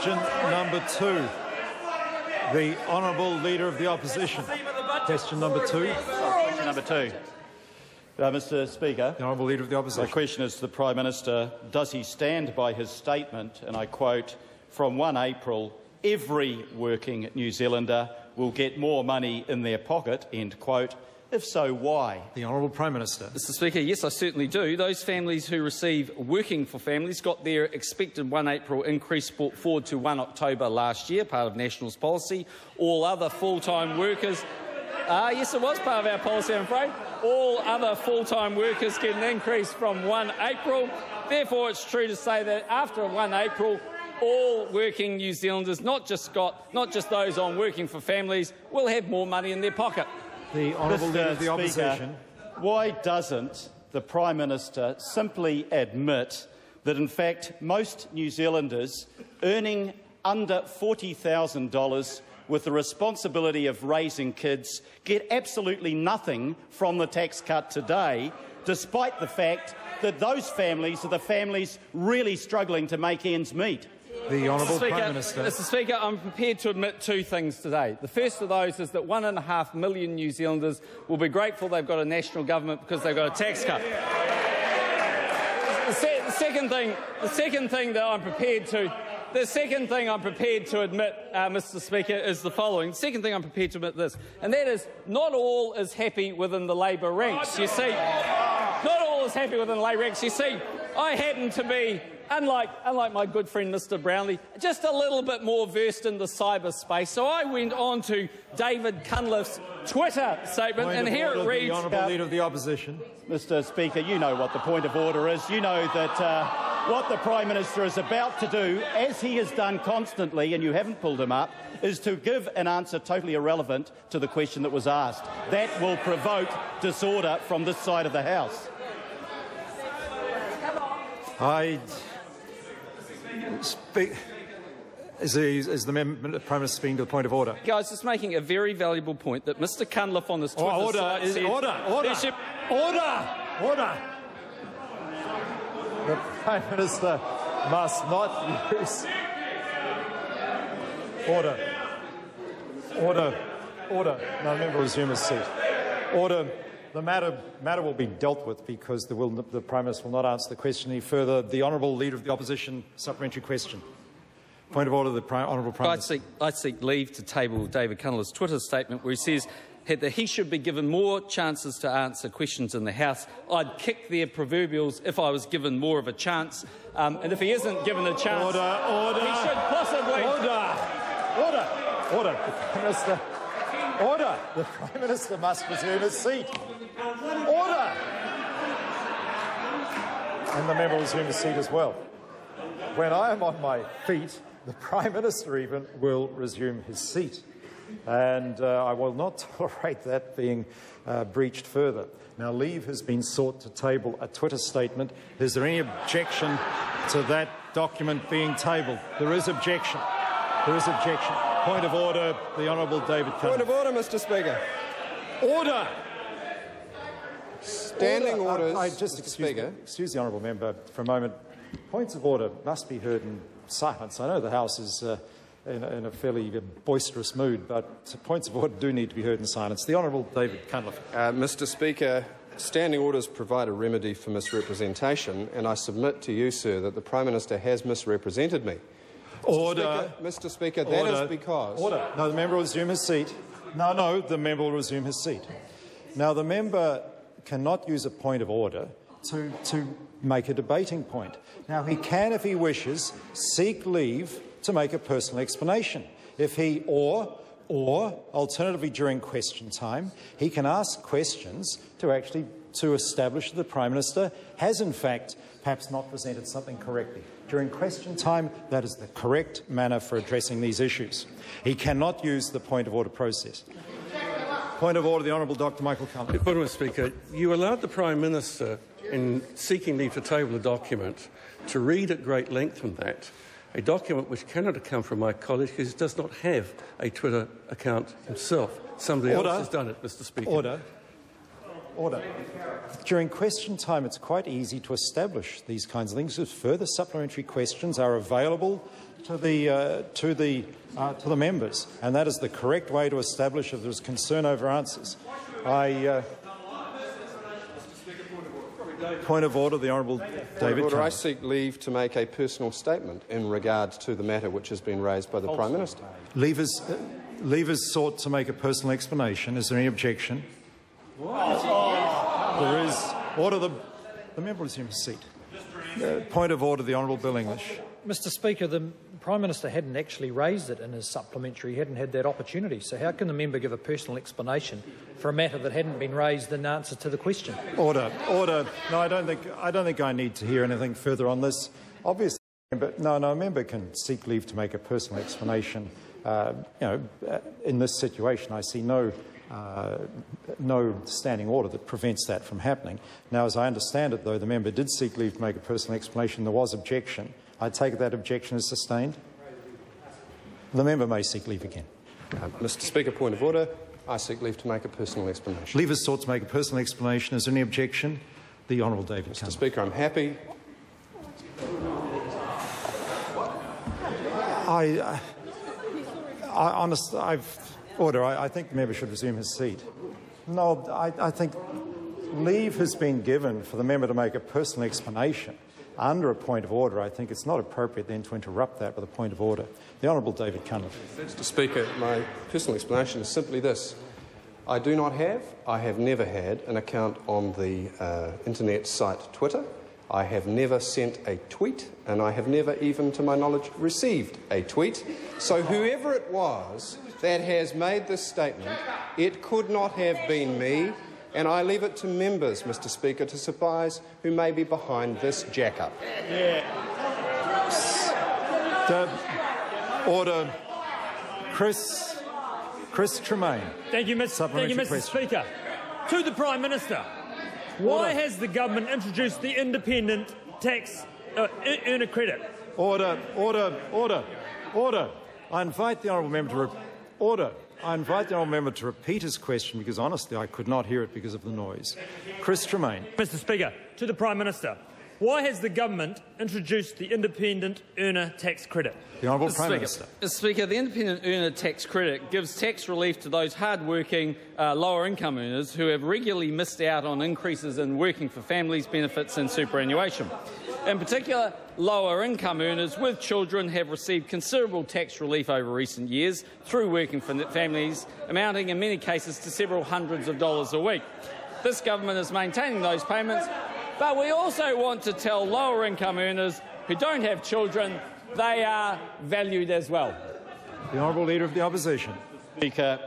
Question number 2. The Honourable Leader of the Opposition. Question number 2. Question number 2. Mr. Speaker, the Honourable Leader of the Opposition. My question is to the Prime Minister. Does he stand by his statement, and I quote, "From 1 April, every working New Zealander will get more money in their pocket," end quote? If so, why? The Honourable Prime Minister. Mr. Speaker, yes, I certainly do. Those families who receive Working for Families got their expected 1 April increase brought forward to 1 October last year, part of National's policy. All other full-time workers... yes, it was part of our policy, I'm afraid. All other full-time workers get an increase from 1 April. Therefore, it's true to say that after 1 April, all working New Zealanders, not just those on Working for Families, will have more money in their pocket. The Honourable Leader of the Opposition. Why doesn't the Prime Minister simply admit that, in fact, most New Zealanders earning under $40,000 with the responsibility of raising kids get absolutely nothing from the tax cut today, despite the fact that those families are the families really struggling to make ends meet? The Honourable Prime Minister. Mr. Speaker, I'm prepared to admit 2 things today. The first of those is that 1.5 million New Zealanders will be grateful they've got a national government because they've got a tax cut. The second thing I'm prepared to admit, Mr. Speaker, is the following. The second thing I'm prepared to admit this, and that is not all is happy within the Labor ranks. You see, not all is happy within the Labor ranks. You see, I happen to be, unlike my good friend Mr. Brownlee, just a little bit more versed in the cyberspace. So I went on to David Cunliffe's Twitter statement, and here it reads... The Honourable Leader of the Opposition. Mr. Speaker, you know what the point of order is. You know that what the Prime Minister is about to do, as he has done constantly, and you haven't pulled him up, is to give an answer totally irrelevant to the question that was asked. That will provoke disorder from this side of the House. Is the Prime Minister speaking to the point of order? Guys, just making a very valuable point that Mr. Cunliffe on his Twitter site said... Order! The Prime Minister must not use... Order. No, the member will resume his seat. Order. The matter will be dealt with because the Prime Minister will not answer the question any further. The Honourable Leader of the Opposition, supplementary question. Point of order, the Honourable Prime Minister. I seek leave to table David Cunliffe's Twitter statement where he says that he should be given more chances to answer questions in the House. I'd kick their proverbials if I was given more of a chance. And if he isn't given a chance, he should possibly... Order. The Prime Minister... Order. The Prime Minister must resume his seat. Order. And the member will resume his seat as well. When I am on my feet, the Prime Minister even will resume his seat. And I will not tolerate that being breached further. Now, leave has been sought to table a Twitter statement. Is there any objection to that document being tabled? There is objection. Point of order, the Honourable David Cunliffe. Point of order, Mr. Speaker. Order! Standing orders, excuse the Honourable Member for a moment. Points of order must be heard in silence. I know the House is in a fairly boisterous mood, but points of order do need to be heard in silence. The Honourable David Cunliffe. Mr. Speaker, standing orders provide a remedy for misrepresentation, and I submit to you, sir, that the Prime Minister has misrepresented me. Order. Mr. Speaker, that is because... Order. No, the member will resume his seat. No, the member will resume his seat. Now, the member cannot use a point of order to make a debating point. Now, he can, if he wishes, seek leave to make a personal explanation. If he, or alternatively during question time, he can ask questions to establish that the Prime Minister has, in fact, perhaps not presented something correctly. During question time, that is the correct manner for addressing these issues. He cannot use the point of order process. Point of order, the Honourable Dr. Michael Cunliffe. Mr. Speaker, you allowed the Prime Minister, in seeking leave to table a document, to read at great length from that, a document which cannot have come from my colleague because he does not have a Twitter account himself. Somebody else has done it, Mr. Speaker. Order. During question time, it's quite easy to establish these kinds of things. Further supplementary questions are available to the members, and that is the correct way to establish if there is concern over answers. Point of order, the Honourable David Order. Cunliffe. I seek leave to make a personal statement in regard to the matter which has been raised by the Prime Minister. Leavers sought to make a personal explanation. Is there any objection? There is. Order. The member will resume his seat. Point of order, the Honourable Bill English. Mr Speaker, the Prime Minister hadn't actually raised it in his supplementary. He hadn't had that opportunity. So how can the member give a personal explanation for a matter that hadn't been raised in answer to the question? Order. No, I don't think I need to hear anything further on this. Obviously, a member can seek leave to make a personal explanation. In this situation, I see no standing order that prevents that from happening. Now, as I understand it, though, the member did seek leave to make a personal explanation. There was objection. I take it that objection is sustained. The member may seek leave again. Mr Speaker, point of order. I seek leave to make a personal explanation. Leavers sought to make a personal explanation. Is there any objection? The Honourable David Cunliffe. Mr Speaker, I'm happy. I think the member should resume his seat. No, I think leave has been given for the member to make a personal explanation under a point of order. I think it's not appropriate then to interrupt that with a point of order. The Honourable David Cunliffe. Mr Speaker, my personal explanation is simply this. I have never had an account on the internet site Twitter. I have never sent a tweet, and I have never even, to my knowledge, received a tweet. So whoever it was that has made this statement, it could not have been me, and I leave it to members, Mr Speaker, to surprise who may be behind this jack-up. Order. Chris Tremaine. Thank you, Mr Speaker. To the Prime Minister, why has the government introduced the independent tax earner credit? Order. I invite the honourable member to repeat his question because, honestly, I could not hear it because of the noise. Chris Tremaine. Mr Speaker, to the Prime Minister, why has the government introduced the independent earner tax credit? The Honourable Prime Minister. Mr Speaker, the independent earner tax credit gives tax relief to those hard-working, lower-income earners who have regularly missed out on increases in working for families, benefits and superannuation. In particular, lower-income earners with children have received considerable tax relief over recent years through working for families, amounting in many cases to several hundreds of dollars a week. This government is maintaining those payments, but we also want to tell lower-income earners who don't have children they are valued as well. The Honourable Leader of the Opposition. Speaker,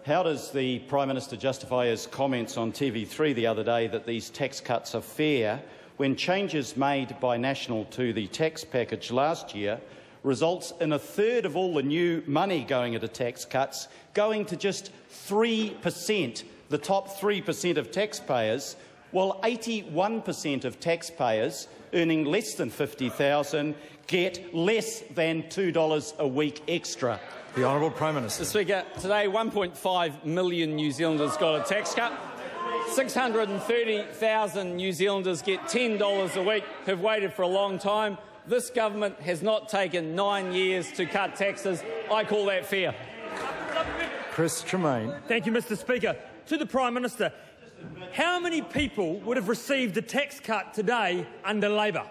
how does the Prime Minister justify his comments on TV3 the other day that these tax cuts are fair when changes made by National to the tax package last year results in a third of all the new money going into tax cuts going to just 3%, the top 3% of taxpayers, while 81% of taxpayers earning less than $50,000 get less than $2 a week extra? The Honourable Prime Minister. Mr Speaker, today 1.5 million New Zealanders got a tax cut. 630,000 New Zealanders get $10 a week who've waited for a long time. This government has not taken 9 years to cut taxes. I call that fair. Chris Tremaine. Thank you, Mr Speaker. To the Prime Minister, how many people would have received a tax cut today under Labor?